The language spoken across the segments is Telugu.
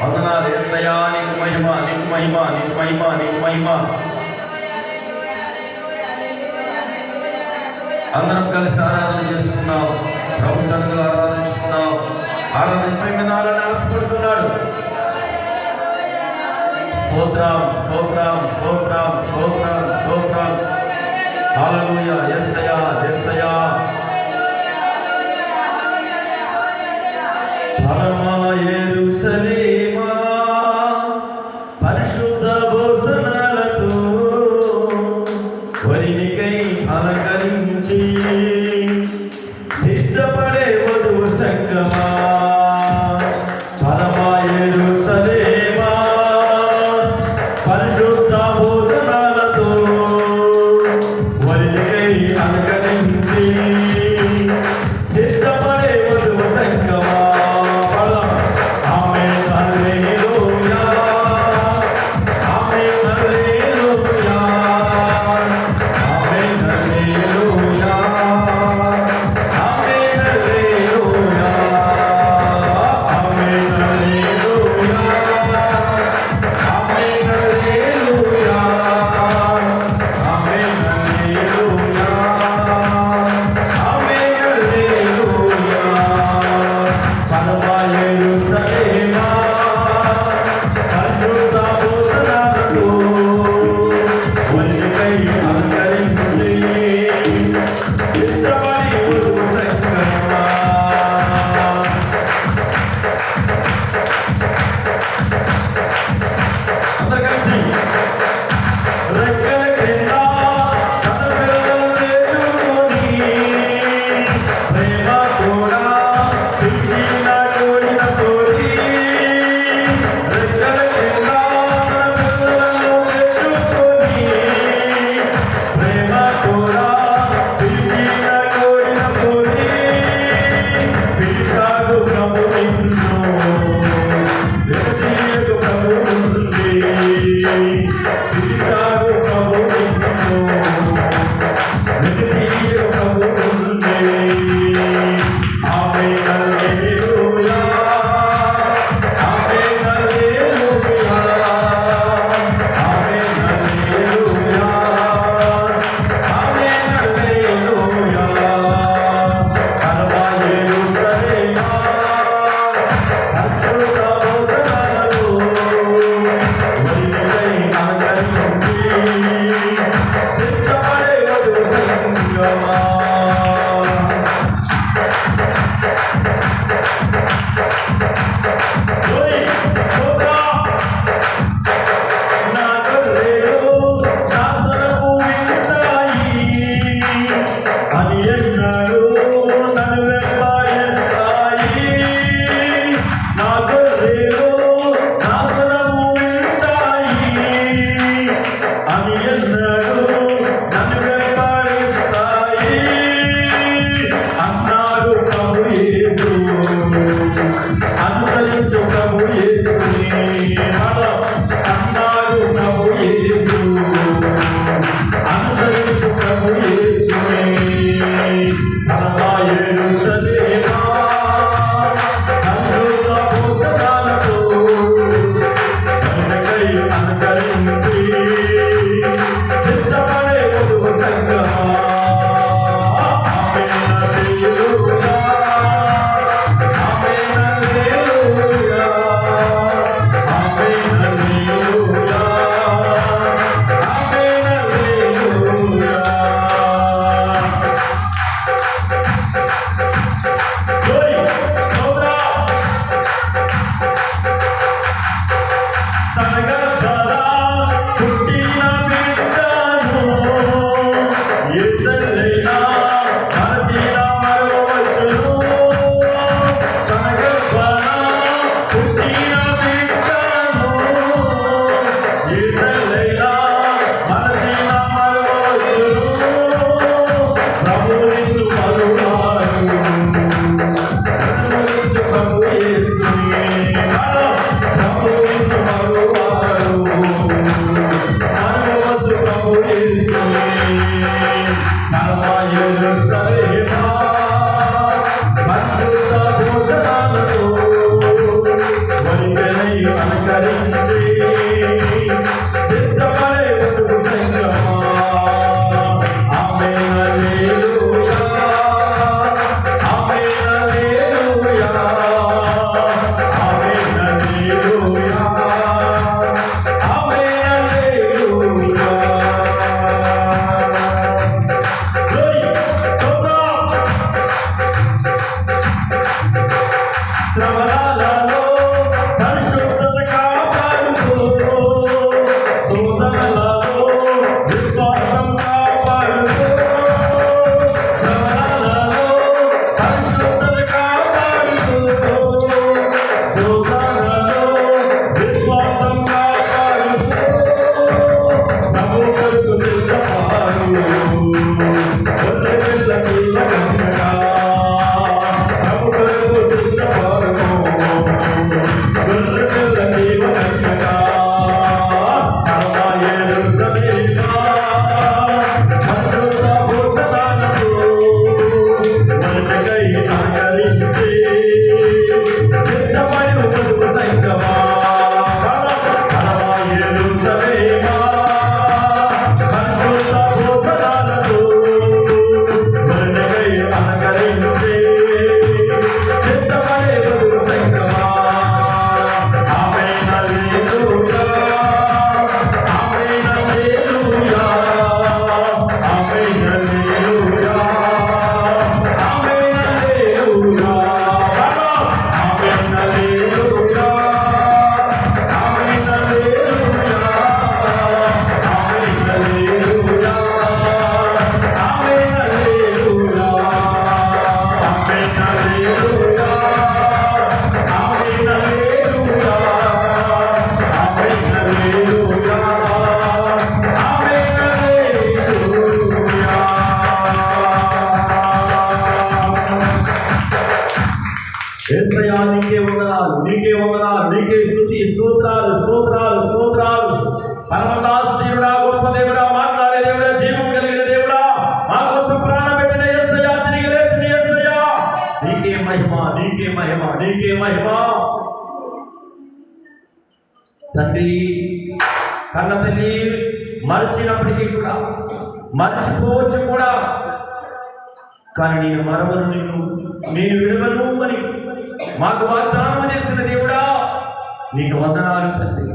వందనాలు యేసయ్యా, నీకు మహిమ, నీకు మహిమ, నీకు మహిమ, నీకు మహిమ. అందరం కలిసి ఆరాధన చేసుకున్నాం, ప్రభు సన్నిధిలో ఆరాధించుకున్నాం. ఆరాధించాలని ఆశపడుతున్నాడు. స్తోత్రం, స్తోత్రం, స్తోత్రం, స్తోత్రం, స్తోత్రం. హల్లెలూయా. యేసయ్యా, యేసయ్యా. యెరూషలేమా, పరిశుద్ధ భోజనాలతో వరినికై అలంకరించి సిద్ధపడే వధువు సంగమా. పరమా యెరూషలేమా, పరిశుద్ధ భోజనాలతో వరినికై అలంకరించి సిద్ధపడే వధువు సంగమా. Amen. శ్రవణాలలో పరిశుద్ధత కాపాడుకో, శోధనలలో విశ్వాసం కాపాడుకో, శ్రవణాలలో పరిశుద్ధత కాపాడుకో, శోధనలలో విశ్వాసం కాపాడుకో, ప్రభు కొరకు నిలబడు, గొర్రె పిల్లకి లగనగా, ప్రభు కొరకు నిలబడు, గొర్రె పిల్లకి లగనగా, పరమాయేలు సమీపా, పరిశుద్ధ భూషణాలకు మనకై ఆకరించి, సిద్ధమై ఉండు సంగమా, పరమాయేలు సమీపా, పరిశుద్ధ భూషణాలకు మనకై ఆకరించి, సిద్ధమై ఉండు సంగమా. ఆమేన్ హల్లెలూయా, ఆమేన్ హల్లెలూయా, ఆమేన్ హల్లెలూయా, ఆమేన్ హల్లెలూయా, ఆమేన్ హల్లెలూయా, ఆమేన్ హల్లెలూయా, ఆమేన్ హల్లెలూయా, ఆమేన్ హల్లెలూయా, ఆమేన్ హల్లెలూయా, ఆమేన్ హల్లెలూయా, ఆమేన్ హల్లెలూయా, ఆమేన్ హల్లెలూయా. యేసయ్యా నీకే వందనాలు, నీకే వందనాలు, నీకే స్తుతి, స్తోత్రాలు, స్తోత్రాలు, స్తోత్రాలు. పరమదాసీనుడా, గొప్ప దేవుడా, మాట్లాడే దేవుడా, జీవం కలిగిన దేవుడా, మా కోసం ప్రాణం పెట్టిన యేసయ్యా, తిరిగి లేచిన యేసయ్యా, నీకే మహిమ, నీకే మహిమ, నీకే మహిమ. తండ్రి, కన్న తల్లి మరచినప్పటికీ కూడా, మర్చిపోవచ్చు కూడా, కానీ నేను మరవను, నేను విడవను అని మాకు వాగ్దానం చేసిన దేవుడా, నీకు వందనాలు తండ్రి.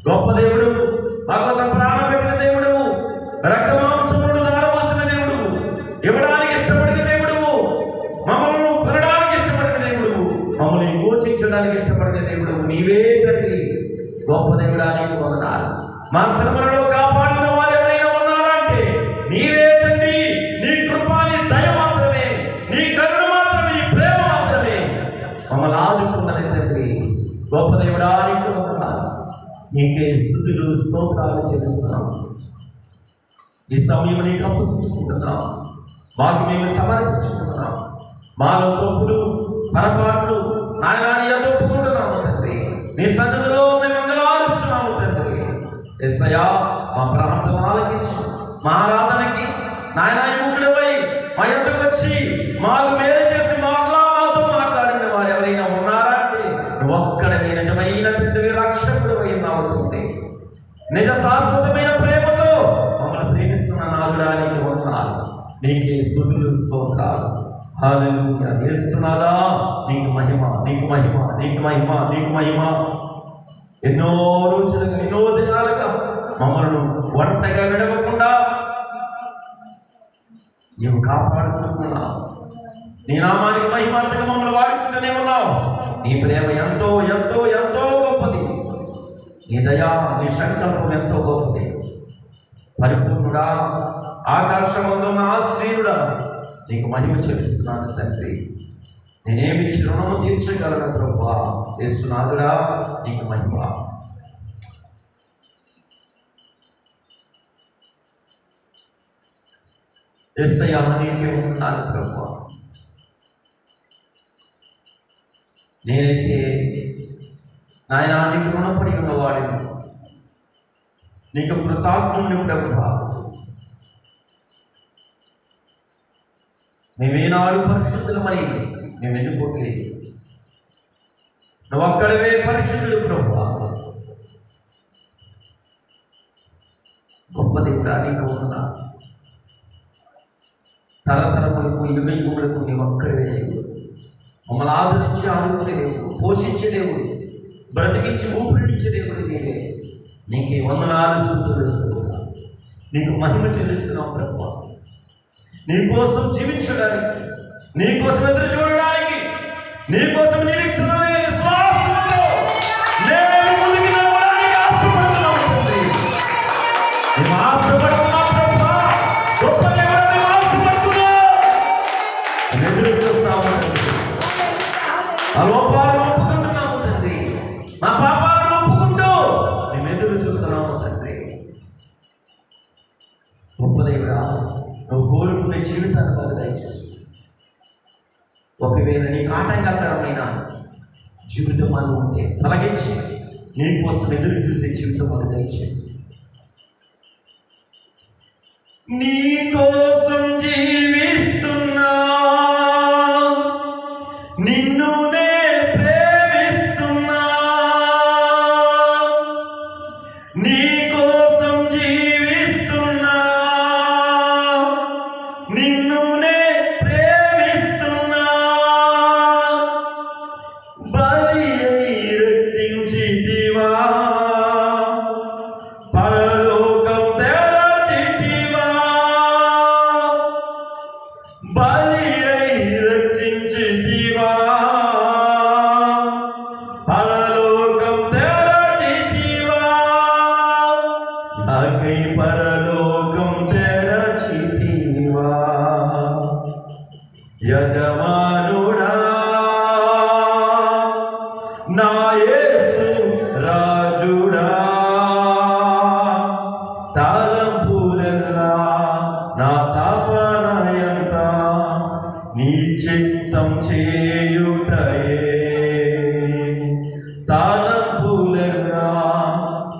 గొప్ప దేవుడు, మా కోసం ప్రాణం పెట్టిన దేవుడు, రక్తమాంసముడు దారపోసిన దేవుడు, ఇవ్వడానికి ఇష్టపడిన దేవుడు, మమ్మల్ని కొనడానికి ఇష్టపడిన దేవుడు, మమ్మల్ని పోషించడానికి ఇష్టపడిన దేవుడు నీవే తండ్రి. గొప్ప దేవుడా, నీకు వందనాలు. మా శ్రమలలో కాపాడిన వారు ఎవరైనా ఉన్నారంటే నీవే తండ్రి. నీ కృప, నీ దయ మాత్రమే, నీ కరుణ మాత్రమే, నీ ప్రేమ మాత్రమే మమ్మల్ని ఆదుకున్నది తండ్రి. గొప్ప దేవుడా, నీకు వందనాలు. నీకే స్తుతులు, స్తోత్రాలు చెల్లిస్తున్నాం. ఈ సమయం నీకు అప్పగించుకుంటున్నాం, మాకు మేము సమర్పించుకుంటున్నాం. మాలో తప్పులు, పొరపాట్లు నాయనా నీ యొద్ద ఒప్పుకుంటున్నాము తండ్రి. నీ సన్నిధిలో మేము మంగళారుస్తున్నాము తండ్రి. యేసయ్యా, మా ప్రార్థన ఆలకించి మా ఆరాధనకి నాయనా ముఖ్యుడవై మా యొద్దకు వచ్చి మాకు మేలు చేసి మాతో మాట్లాడిన వారు ఎవరైనా ఉన్నారా అంటే నువ్వు ఒక్కడవే నిజమైన తండ్రి, రక్షకుడు ఉన్నావు తండ్రి. నిజ శాశ్వతమైన ప్రేమతో మమ్మల్ని ప్రేమిస్తున్న నాగుడానికి వందనాలు. నీకే స్తుతులు, స్తోత్రాలు. హల్లెలూయా. యేసునాథా, నీకు మహిమ, నీకు మహిమ, నీకు మహిమ, నీకు మహిమ. ఎన్నో రోజులుగా, ఎన్నో దినాలుగా మమ్మల్ని ఒంటరిగా విడవకుండా నీవు కాపాడుతున్నావు. నీ నామానికి మహిమార్థంగా మమ్మల్ని వాడుకుంటూనే ఉన్నావు. నీ ప్రేమ ఎంతో ఎంతో ఎంతో గొప్పది. నీ దయా, నీ సంకల్పం ఎంతో గొప్పది. పరిపూర్ణుడా, ఆకాశమందున్న ఆశ్రయుడా, నీకు మహిమ చెల్లిస్తున్నాను తండ్రి. నేనేమి రుణము తీర్చగలను ప్రభువా. యేసునాథుడా, నీకు మహిమ. యేసయ్యా, నీకే ఉన్నాను ప్రభువా. నేనైతే నాయనా నీకు రుణపడి ఉన్నవాడిని, నీకు కృతజ్ఞుని ప్రభువా. మేమేనాడు పరిశుద్ధులమని మేము ఎన్నుకోవట్లేదు. నువ్వు అక్కడవే పరిశుద్ధుడు ప్రభువా. గొప్ప దేవుడా, నీకు ఉన్నా తరతరములకు, యుగ యుగములకు నీవు ఒక్కడవే దేవుడు. మమ్మల్ని ఆదరించి ఆదుకునే దేవుడు, పోషించే దేవుడు, బ్రతికించి ఊపిరిచ్చే దేవుడు నీవే. నీకే వందనాలు, స్తుతులు, స్తోత్రాలు. నీకు మహిమ చెల్లిస్తున్నాం ప్రభువా. నీకోసం జీవించడానికి, నీకోసం ఎదురు చూడడానికి, నీకోసం నిరీక్షణ ఆనందకరమైన జీవితం మనం ఉంటే తొలగించి నీ కోసం ఎదురు చూసే జీవితం మాకు దయచేయండి. నీ కోసం జీవిస్తున్నా, నిన్ను నే ప్రేమిస్తున్నా. నీ కోసం జీవిస్తున్నా, నిన్ను నే ప్రేమిస్తున్నా. బలి అయి రక్షించితివా, పరలోకం తెరచితివా. బలి అయి రక్షించితివా, పరలోకం తెరచితివా. నాకై పరలోకం తెరచితివా. యజమానుడా నా యేసు రాజుడా, తలంపులెల్లా నా తపనయంతా నీ చిత్తం చేయుటయే. తలంపులెల్లా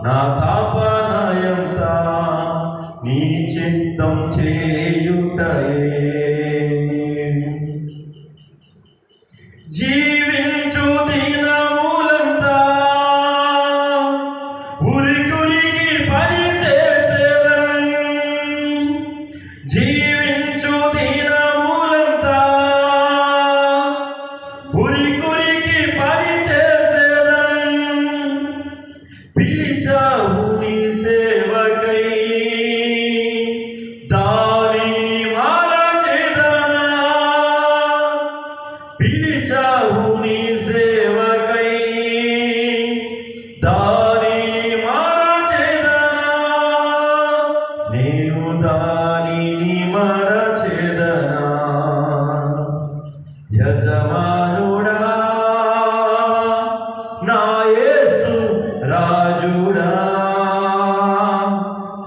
నా తపనయంతా నీ చిత్తం చేయుటయే. జీవించు దినములంతా ఉరికురికి పని చేసేదన్. జీవించు దినములంతా ఉరికురికి పని చేసేదన్. పిలిచావు నీ సేవకై, దానిని మరచెదనా. పిలిచావు నీ సేవకై, దానిని మరచెదనా. నేను దానిని మరచెదనా. యజమానుడా నా యేసు రాజుడా,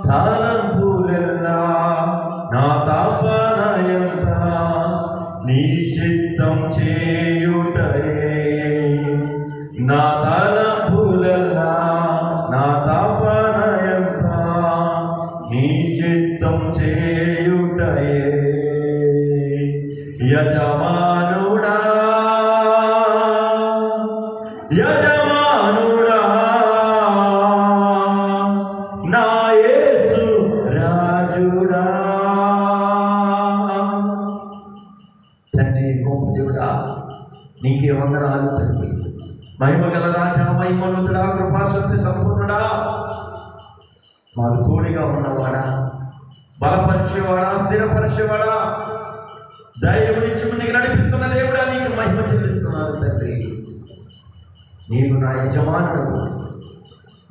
తలంపులెల్లా నా తపనయంతా నీ చిత్తం చేయుటయే. నా తలంపులెల్లా నా తపనయంతా నీ చిత్తం చేయుటయే. యజమానుడా యజమానుడా నా యేసు రాజుడా. తండ్రి గొప్ప దేవుడా, నీకే వందనాలు తండ్రి. మహిమగల రాజా, మహిమోన్నతుడా, కృపాశక్తి సంపూర్ణుడా, మాకు తోడుగా ఉన్నవాడా, బలపరిచేవాడా, స్థిరపరిచేవాడా, ధైర్యమిచ్చి నీకు నడిపిస్తున్న దేవుడా, నీకు మహిమ చెల్లిస్తున్నాను తండ్రి. నీవు నా యజమానుడు,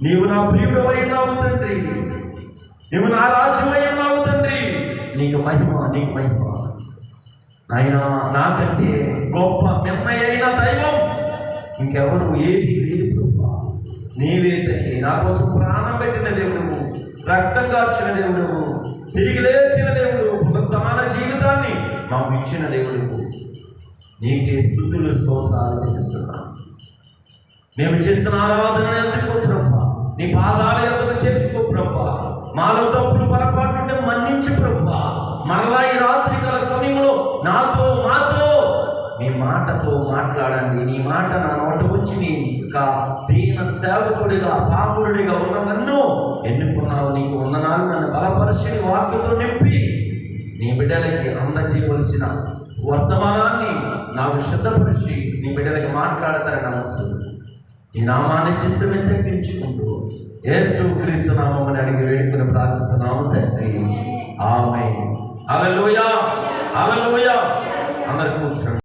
నీవు నా ప్రియుడు అయినావు తండ్రి. నీవు నా రాజ్యం అయినావు తండ్రి. నీకు మహిమ, నీకు మహిమ. ఆయన నాకంటే గొప్ప మెమ్మై అయిన దైవం ఇంకెవరు ఏది లేదు ప్రభా. నీవే తండ్రి. నా కోసం ప్రాణం పెట్టిన దేవుడు, రక్తం కార్చిన దేవుడు, తిరిగి లేచిన దేవుడు, పునరుత్థాన జీవితాన్ని మాకు ఇచ్చిన దేవుడు. నీకే స్తుతులు స్తోత్రాలు చెల్లిస్తున్నాను. మేము చేస్తున్న ఆరాధన ఎందుకో ప్రభా, నీ పాదాల ఎందుకు చేర్చుకో ప్రభా. మాలో తప్పులు పొరపాటుంటే మన్నించు ప్రభా. మరలా ఈ రాత్రికాల సమయంలో నాతో మాతో నీ మాటతో మాట్లాడండి. నీ మాట నా నోట వచ్చి నీ దీన సేవకుడిగా పాపుడిగా ఉన్న నన్ను ఎన్నుకున్నావు. నీకు వందనాలు. నన్ను బలపరిచి వాక్యతో నింపి నీ బిడ్డలకి అందజేయవలసిన వర్తమానాన్ని నాకు సిద్ధపరిచి నీ బిడ్డలకి మాట్లాడతారని నమస్సు. ఈ నామాన్ని చిత్తమే తగ్గించుకుంటూ యేసు క్రీస్తు నామముని అడిగి వేడుకుని ప్రార్థిస్తున్నాము తండ్రి. ఆమేన్. హల్లెలూయా, హల్లెలూయా. అందరూ కూర్చోండి.